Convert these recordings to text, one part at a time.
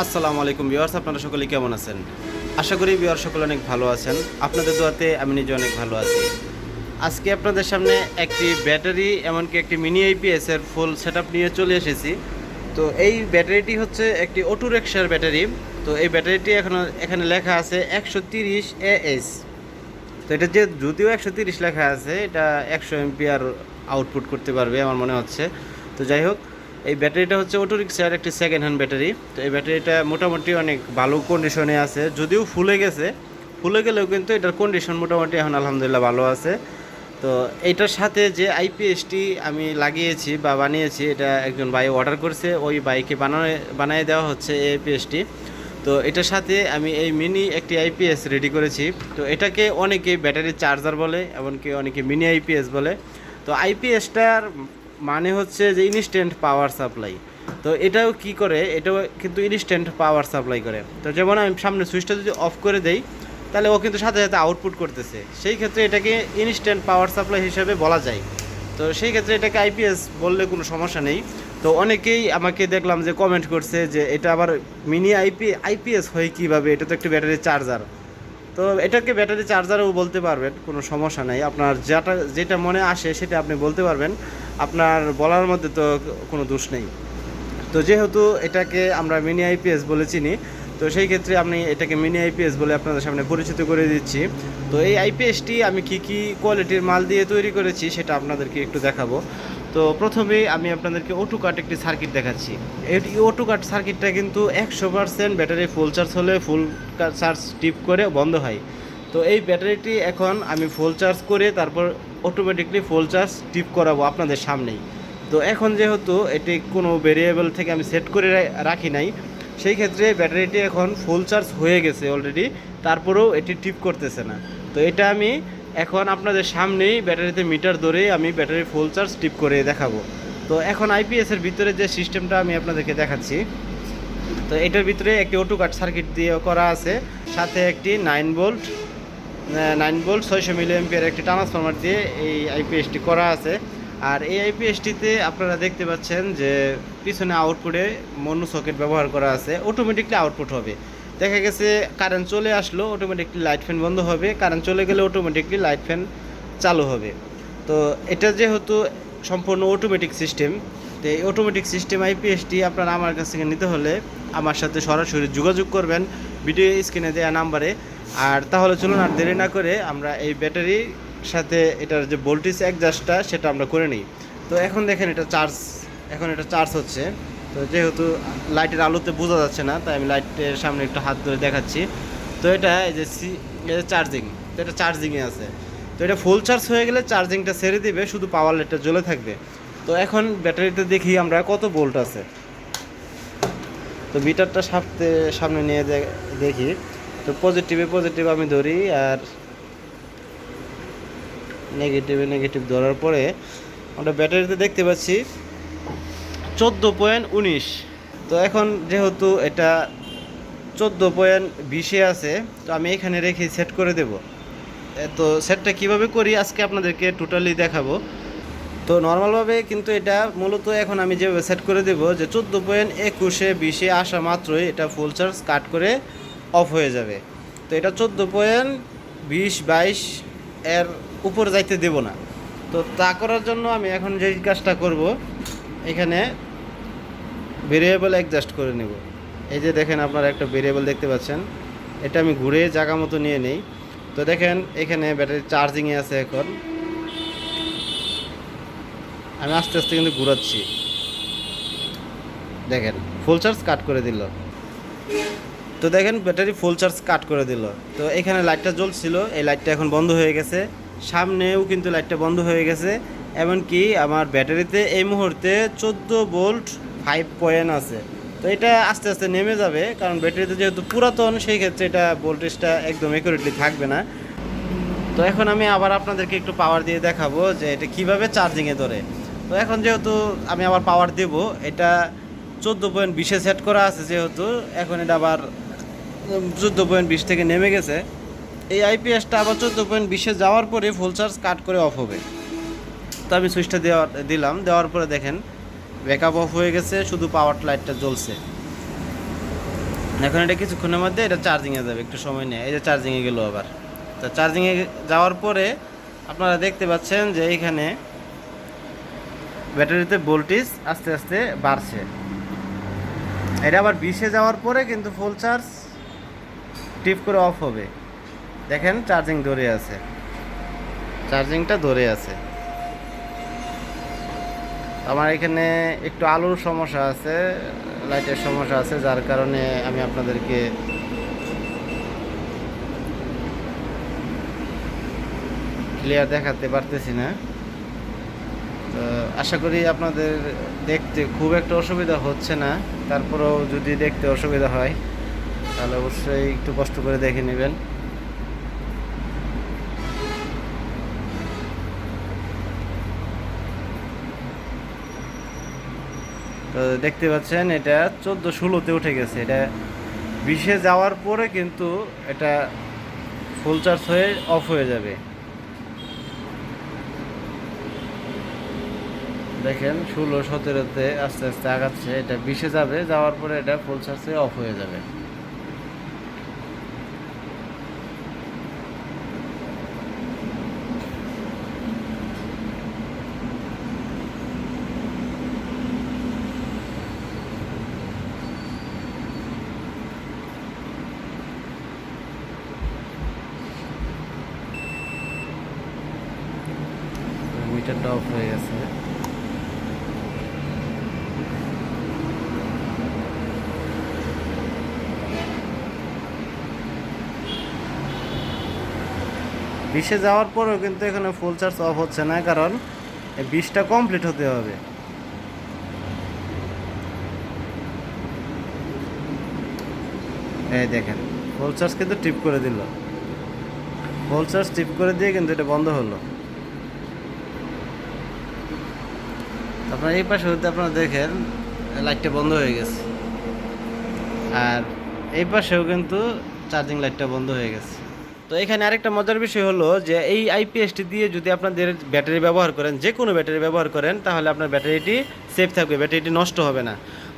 আসসালামু আলাইকুম ভিউয়ার্স, আপনারা সকলে কেমন আছেন? আশা করি ভিউয়ার সকলে অনেক ভালো আছেন। আপনাদের দোয়াতে আমি নিজে অনেক ভালো আছি। আজকে আপনাদের সামনে একটি ব্যাটারি এমনকি একটি মিনি আইপিএস এর ফুল সেটআপ নিয়ে চলে এসেছি। তো এই ব্যাটারিটি হচ্ছে একটি অটো রিকশার ব্যাটারি। তো এই ব্যাটারিটি এখানে লেখা আছে 130 AS। তো এটা যে যদিও 130 লেখা আছে, এটা 100 এম্পিয়ার আউটপুট করতে পারবে আমার মনে হচ্ছে। তো যাই হোক, এই ব্যাটারিটা হচ্ছে অটো রিক্সার একটি সেকেন্ড হ্যান্ড ব্যাটারি। তো এই ব্যাটারিটা মোটামুটি অনেক ভালো কন্ডিশনে আছে, যদিও ফুলে গেলেও কিন্তু এটার কন্ডিশন মোটামুটি এখন আলহামদুলিল্লাহ ভালো আছে। তো এইটার সাথে যে আইপিএসটি আমি লাগিয়েছি বা বানিয়েছি, এটা একজন ভাই অর্ডার করছে, ওই বাইকে বানিয়ে দেওয়া হচ্ছে এই আইপিএসটি। তো এটার সাথে আমি এই মিনি একটি আইপিএস রেডি করেছি। তো এটাকে অনেকে ব্যাটারি চার্জার বলে, এমনকি অনেকে মিনি আইপিএস বলে। তো আইপিএসটার মানে হচ্ছে যে ইনস্ট্যান্ট পাওয়ার সাপ্লাই। তো এটাও কি করে, এটাও কিন্তু ইনস্ট্যান্ট পাওয়ার সাপ্লাই করে। তো যেমন আমি সামনে সুইচটা যদি অফ করে দেই, তাহলে ও কিন্তু সাথে সাথে আউটপুট করতেছে। সেই ক্ষেত্রে এটাকে ইনস্ট্যান্ট পাওয়ার সাপ্লাই হিসেবে বলা যায়। তো সেই ক্ষেত্রে এটাকে আইপিএস বললে কোনো সমস্যা নেই। তো অনেকেই আমাকে দেখলাম যে কমেন্ট করছে যে এটা আবার মিনি আইপিএস হয় কীভাবে, এটা তো একটি ব্যাটারি চার্জার। তো এটাকে ব্যাটারি চার্জারও বলতে পারবেন, কোনো সমস্যা নেই। আপনার যেটা মনে আসে সেটা আপনি বলতে পারবেন, আপনার বলার মধ্যে তো কোনো দোষ নেই। তো যেহেতু এটাকে আমরা মিনি আইপিএস বলে চিনি, তো সেই ক্ষেত্রে আমি এটাকে মিনি আইপিএস বলে আপনাদের সামনে পরিচিত করে দিচ্ছি। তো এই আইপিএসটি আমি কি কোয়ালিটির মাল দিয়ে তৈরি করেছি সেটা আপনাদেরকে একটু দেখাবো। তো প্রথমেই আমি আপনাদেরকে অটো কাট একটি সার্কিট দেখাচ্ছি। এই অটো কাট সার্কিটটা কিন্তু 100% ব্যাটারি ফুল চার্জ হলে ফুল চার্জ টিপ করে বন্ধ হয়। তো এই ব্যাটারিটি এখন আমি ফুল চার্জ করে তারপর অটোমেটিকলি ফুল চার্জ টিপ করাবো আপনাদের সামনেই। তো এখন যেহেতু এটি কোনো ভেরিয়েবল থেকে আমি সেট করে রাখি নাই, সেই ক্ষেত্রে ব্যাটারিটি এখন ফুল চার্জ হয়ে গেছে অলরেডি, তারপরেও এটি টিপ করতেছে না। তো এটা আমি এখন আপনাদের সামনেই ব্যাটারিতে মিটার ধরেই আমি ব্যাটারি ফুল চার্জ টিপ করে দেখাবো। তো এখন আইপিএসের ভিতরে যে সিস্টেমটা আমি আপনাদেরকে দেখাচ্ছি, তো এটার ভিতরে একটি অটো কাট সার্কিট দিয়ে করা আছে, সাথে একটি 9 ভোল্ট 600 মিলি অ্যাম্পিয়ার একটি ট্রান্সফরমার দিয়ে এই আইপিএসটি করা আছে। আর এই আইপিএসটিতে আপনারা দেখতে পাচ্ছেন যে পিছনে আউটপুটে মনো সকেট ব্যবহার করা আছে, অটোমেটিকলি আউটপুট হবে। দেখা গেছে কারেন্ট চলে আসলো, অটোমেটিকলি লাইট ফ্যান বন্ধ হবে, কারেন্ট চলে গেলে অটোমেটিকলি লাইট ফ্যান চালু হবে। তো এটা যেহেতু সম্পূর্ণ অটোমেটিক সিস্টেম, তো এই অটোমেটিক সিস্টেম আইপিএসটি আপনারা আমার কাছ থেকে নিতে হলে আমার সাথে সরাসরি যোগাযোগ করবেন ভিডিও স্ক্রিনে দেওয়া নাম্বারে। আর তাহলে চলুন আর দেরি না করে আমরা এই ব্যাটারির সাথে এটার যে ভোল্টেজ অ্যাডজাস্টটা সেটা আমরা করে নিই। তো এখন দেখেন এটা চার্জ হচ্ছে। তো যেহেতু লাইটের আলোতে বোঝা যাচ্ছে না, তাই আমি লাইটের সামনে একটু হাত ধরে দেখাচ্ছি। তো এটা এই যে চার্জিং, তো এটা চার্জিংয়ে আছে। তো এটা ফুল চার্জ হয়ে গেলে চার্জিংটা ছেড়ে দিবে, শুধু পাওয়ার লাইটটা জ্বলে থাকবে। তো এখন ব্যাটারিতে দেখি আমরা কত ভোল্ট আছে। তো মিটারটা সামনে নিয়ে দেখি। তো পজিটিভ আমি ধরি, আর নেগেটিভ ধরার পরে আমরা ব্যাটারিতে দেখতে পাচ্ছি 14.19। তো এখন যেহেতু এটা 14.20 আছে, তো আমি এখানে রেখে সেট করে দেব। তো সেটটা কিভাবে করি আজকে আপনাদেরকে টোটালি দেখাবো। তো নর্মালভাবে কিন্তু এটা মূলত এখন আমি যেভাবে সেট করে দেব যে 14.21-20 আসা মাত্রই এটা ফুল চার্জ কাট করে অফ হয়ে যাবে। তো এটা 14.20-22 এর উপর যাইতে দেব না। তো তা করার জন্য আমি এখন যে কাজটা করব, এখানে ভেরিয়েবল অ্যাডজাস্ট করে নেব। এই যে দেখেন আপনারা একটা ভেরিয়েবল দেখতে পাচ্ছেন, এটা আমি ঘুরে জায়গা মতো নিয়ে নেই। তো দেখেন এখানে ব্যাটারি চার্জিংয়ে আছে। এখন আমি আস্তে আস্তে কিন্তু ঘুরাচ্ছি, দেখেন ফুল চার্জ কাট করে দিল। তো দেখেন ব্যাটারি ফুল চার্জ কাট করে দিল। তো এখানে লাইটটা জ্বলছিল, এই লাইটটা এখন বন্ধ হয়ে গেছে। সামনেও কিন্তু লাইটটা বন্ধ হয়ে গেছে। এমনকি আমার ব্যাটারিতে এই মুহূর্তে 14 ভোল্ট 5 পয়েন্ট আছে। তো এটা আস্তে আস্তে নেমে যাবে, কারণ ব্যাটারিতে যেহেতু পুরাতন, সেই ক্ষেত্রে এটা ভোল্টেজটা একদম অ্যাকুরেটলি থাকবে না। তো এখন আমি আবার আপনাদেরকে একটু পাওয়ার দিয়ে দেখাবো যে এটা কীভাবে চার্জিংয়ে ধরে। তো এখন যেহেতু আমি আবার পাওয়ার দেব, এটা 14.20 সেট করা আছে, যেহেতু এখন এটা আবার 14.20 থেকে নেমে গেছে। এই আইপিএসটা আবার 14.20 যাওয়ার পরে ফুল চার্জ কাট করে অফ হবে। তো আমি সুইচটা দেওয়ার পরে দেখেন ব্যাকআপ অফ হয়ে গেছে, শুধু পাওয়ার লাইটটা জ্বলছে। এখন এটা কিছুক্ষণের মধ্যে এটা চার্জিংয়ে যাবে, একটু সময় নেয়। এই যে চার্জিংয়ে গেল আবার। তো চার্জিংয়ে যাওয়ার পরে আপনারা দেখতে পাচ্ছেন যে এইখানে ব্যাটারিতে ভোল্টেজ আস্তে আস্তে বাড়ছে। এটা আবার 20-এ যাওয়ার পরে কিন্তু ফুল চার্জ টিপ করে অফ হবে। দেখেন চার্জিং ধরে আছে, চার্জিংটা ধরে আছে। আমার এখানে একটু আলোর সমস্যা আছে, লাইটের সমস্যা আছে, যার কারণে আমি আপনাদেরকে ক্লিয়ার দেখাতে পারতেছি না। তো আশা করি আপনাদের দেখতে খুব একটা অসুবিধা হচ্ছে না। তারপরেও যদি দেখতে অসুবিধা হয় তাহলে অবশ্যই একটু কষ্ট করে দেখে নেবেন। তো দেখতে পাচ্ছেন এটা 14-16-তে উঠে গেছে। এটা 20-এ যাওয়ার পরে কিন্তু এটা ফুল চার্জ হয়ে অফ হয়ে যাবে। দেখেন 16-17-তে আস্তে আস্তে আগাচ্ছে। এটা 20-এ যাবে, যাওয়ার পরে এটা ফুল চার্জ হয়ে অফ হয়ে যাবে। মিটারটা অফ হয়ে গেছে। বিশে যাওয়ার পরেও কিন্তু এখানে ফুল চার্জ অফ হচ্ছে না, কারণ এই 20টা কমপ্লিট হতে হবে। এই দেখেন ফুল চার্জ কিন্তু টিপ করে দিল, ফুল চার্জ টিপ করে দিয়ে কিন্তু এটা বন্ধ হলো। আপনার এই পাশে হতে আপনারা দেখেন লাইটটা বন্ধ হয়ে গেছে, আর এই পাশেও কিন্তু চার্জিং লাইটটা বন্ধ হয়ে গেছে। তো এখানে আরেকটা মজার বিষয় হলো যে এই আইপিএসটি দিয়ে যদি আপনাদের ব্যাটারি ব্যবহার করেন, যে কোনো ব্যাটারি ব্যবহার করেন, তাহলে আপনার ব্যাটারিটি সেফ থাকবে, ব্যাটারিটি নষ্ট হবে না।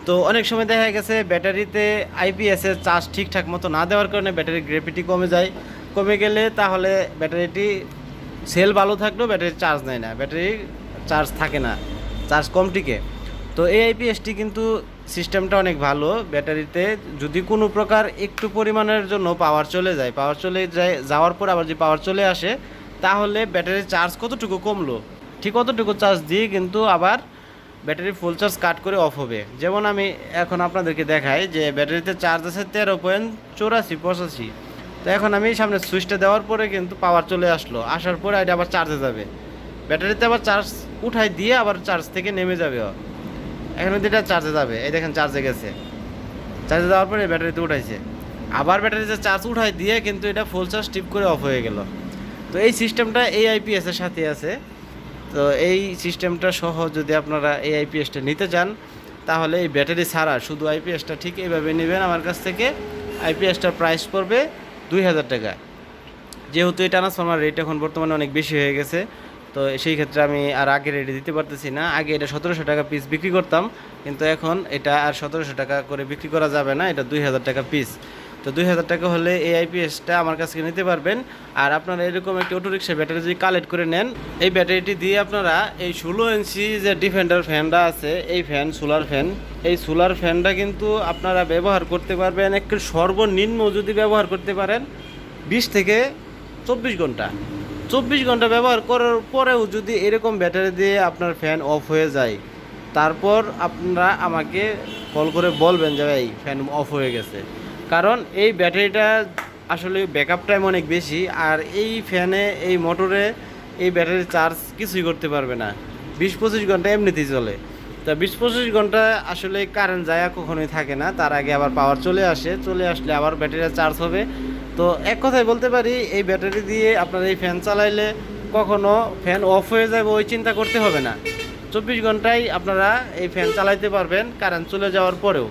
তো অনেক সময় দেখা গেছে ব্যাটারিতে আইপিএসের চার্জ ঠিকঠাক মতো না দেওয়ার কারণে ব্যাটারির গ্রেভিটি কমে যায়। কমে গেলে তাহলে ব্যাটারিটি সেল ভালো থাকলেও ব্যাটারি চার্জ নেয় না, ব্যাটারি চার্জ থাকে না, চার্জ কম টিকে। তো এই আইপিএসটি কিন্তু সিস্টেমটা অনেক ভালো। ব্যাটারিতে যদি কোনো প্রকার একটু পরিমাণের জন্য পাওয়ার চলে যায়, পাওয়ার চলে যায় যাওয়ার পর আবার যদি পাওয়ার চলে আসে, তাহলে ব্যাটারির চার্জ কতটুকু কমলো ঠিক কতটুকু চার্জ দিয়ে কিন্তু আবার ব্যাটারি ফুল চার্জ কাট করে অফ হবে। যেমন আমি এখন আপনাদেরকে দেখাই যে ব্যাটারিতে চার্জ আছে 13.84-85। তো এখন আমি সামনে সুইচটা দেওয়ার পরে কিন্তু পাওয়ার চলে আসলো, আসার পরে এটা আবার চার্জে যাবে। ব্যাটারিতে আবার চার্জ উঠাই দিয়ে আবার চার্জ থেকে নেমে যাবে। এখন এটা চার্জে যাবে, এই দেখেন চার্জে গেছে, চার্জে যাওয়ার পরে ব্যাটারিতে উঠাইছে, আবার ব্যাটারিতে চার্জ উঠাই দিয়ে কিন্তু এটা ফুল চার্জ টিপ করে অফ হয়ে গেল। তো এই সিস্টেমটা এই আইপিএসের সাথে আছে। তো এই সিস্টেমটা সহ যদি আপনারা এই আইপিএসটা নিতে চান, তাহলে এই ব্যাটারি ছাড়া শুধু আইপিএসটা ঠিক এইভাবে নেবেন আমার কাছ থেকে। আইপিএসটার প্রাইস পড়বে 2000 টাকা। যেহেতু এই ট্রান্সফর্মার রেট এখন বর্তমানে অনেক বেশি হয়ে গেছে, তো সেই ক্ষেত্রে আমি আর আগে রেটে দিতে পারতেছি না। আগে এটা 1700 টাকা পিস বিক্রি করতাম, কিন্তু এখন এটা আর 1700 টাকা করে বিক্রি করা যাবে না, এটা 2000 টাকা পিস। তো 2000 টাকা হলে এই আইপিএসটা আমার কাছ থেকে নিতে পারবেন। আর আপনারা এরকম একটি অটোরিক্সা ব্যাটারি যদি কালেক্ট করে নেন, এই ব্যাটারিটি দিয়ে আপনারা এই 16 ইঞ্চি যে ডিফেন্ডার ফ্যানটা আছে, এই ফ্যান সোলার ফ্যান, এই সোলার ফ্যানটা কিন্তু আপনারা ব্যবহার করতে পারবেন একটু সর্বনিম্ন যদি ব্যবহার করতে পারেন 20 থেকে 24 ঘন্টা। 24 ঘন্টা ব্যবহার করার পরেও যদি এরকম ব্যাটারি দিয়ে আপনার ফ্যান অফ হয়ে যায়, তারপর আপনারা আমাকে কল করে বলবেন যে ভাই ফ্যান অফ হয়ে গেছে। কারণ এই ব্যাটারিটা আসলে ব্যাকআপ টাইম অনেক বেশি, আর এই ফ্যানে এই মোটরে এই ব্যাটারির চার্জ কিছুই করতে পারবে না। 20-25 ঘন্টা এমনিতেই চলে। তা 20-25 ঘন্টা আসলে কারেন্ট যায় কখনোই থাকে না, তার আগে আবার পাওয়ার চলে আসে, চলে আসলে আবার ব্যাটারিটা চার্জ হবে। তো এক কথায় বলতে পারি এই ব্যাটারি দিয়ে আপনারা এই ফ্যান চালাইলে কখনো ফ্যান অফ হয়ে যাবে ওই চিন্তা করতে হবে না। 24 ঘন্টায় আপনারা এই ফ্যান চালাইতে পারবেন কারেন্ট চলে যাওয়ার পরেও।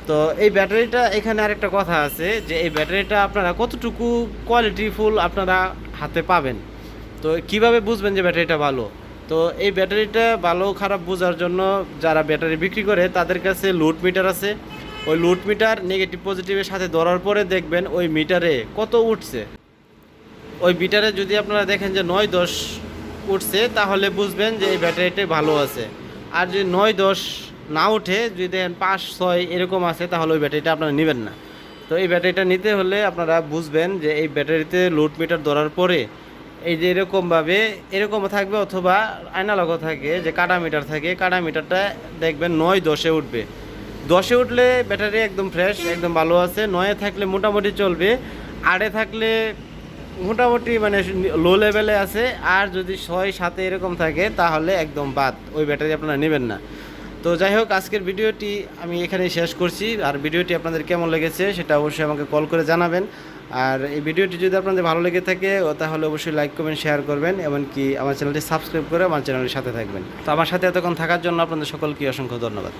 তো এই ব্যাটারিটা এখানে আরেকটা কথা আছে যে এই ব্যাটারিটা আপনারা কতটুকু কোয়ালিটিফুল আপনারা হাতে পাবেন। তো কিভাবে বুঝবেন যে ব্যাটারিটা ভালো? তো এই ব্যাটারিটা ভালো খারাপ বোঝার জন্য যারা ব্যাটারি বিক্রি করে তাদের কাছে লোড মিটার আছে। ওই লোড মিটার নেগেটিভ পজিটিভের সাথে ধরার পরে দেখবেন ওই মিটারে কত উঠছে। ওই মিটারে যদি আপনারা দেখেন যে 9-10 উঠছে তাহলে বুঝবেন যে এই ব্যাটারিটা ভালো আছে। আর যদি 9-10 না উঠে, যদি দেখেন 5-6 এরকম আছে, তাহলে ওই ব্যাটারিটা আপনারা নেবেন না। তো এই ব্যাটারিটা নিতে হলে আপনারা বুঝবেন যে এই ব্যাটারিতে লোড মিটার ধরার পরে এই যে এরকমভাবে এরকমও থাকবে, অথবা আয়নালগও থাকে, যে কাটা মিটার থাকে, কাটা মিটারটা দেখবেন 9-10 উঠবে। 10 উঠলে ব্যাটারি একদম ফ্রেশ, একদম ভালো আছে। 9 থাকলে মোটামুটি চলবে, 8 থাকলে মোটামুটি মানে লো লেভেলে আছে। আর যদি 6-7 এরকম থাকে তাহলে একদম বাদ, ওই ব্যাটারি আপনারা নেবেন না। তো যাই হোক, আজকের ভিডিওটি আমি এখানেই শেষ করছি। আর ভিডিওটি আপনাদের কেমন লেগেছে সেটা অবশ্যই আমাকে কল করে জানাবেন। আর এই ভিডিওটি যদি আপনাদের ভালো লেগে থাকে তাহলে অবশ্যই লাইক করবেন, শেয়ার করবেন, এমনকি আমার চ্যানেলটি সাবস্ক্রাইব করে আমার চ্যানেলের সাথে থাকবেন। তো আমার সাথে এতক্ষণ থাকার জন্য আপনাদের সকলকে অসংখ্য ধন্যবাদ।